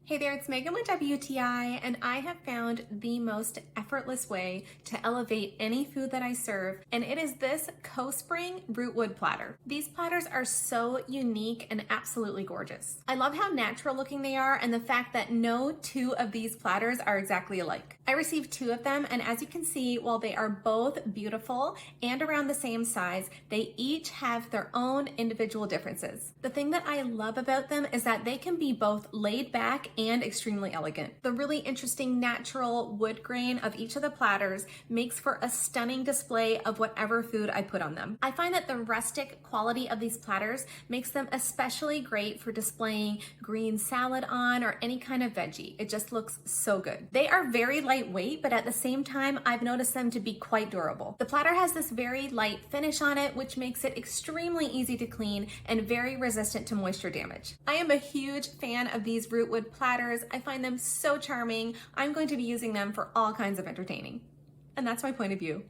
Hey there, it's Megan with WTI, and I have found the most effortless way to elevate any food that I serve, and it is this Cospring rootwood platter. These platters are so unique and absolutely gorgeous. I love how natural looking they are and the fact that no two of these platters are exactly alike. I received two of them, and as you can see, while they are both beautiful and around the same size, they each have their own individual differences. The thing that I love about them is that they can be both laid back and extremely elegant. The really interesting natural wood grain of each of the platters makes for a stunning display of whatever food I put on them. I find that the rustic quality of these platters makes them especially great for displaying green salad on or any kind of veggie. It just looks so good. They are very lightweight, but at the same time, I've noticed them to be quite durable. The platter has this very light finish on it, which makes it extremely easy to clean and very resistant to moisture damage. I am a huge fan of these rootwood platters. I find them so charming. I'm going to be using them for all kinds of entertaining. And that's my point of view.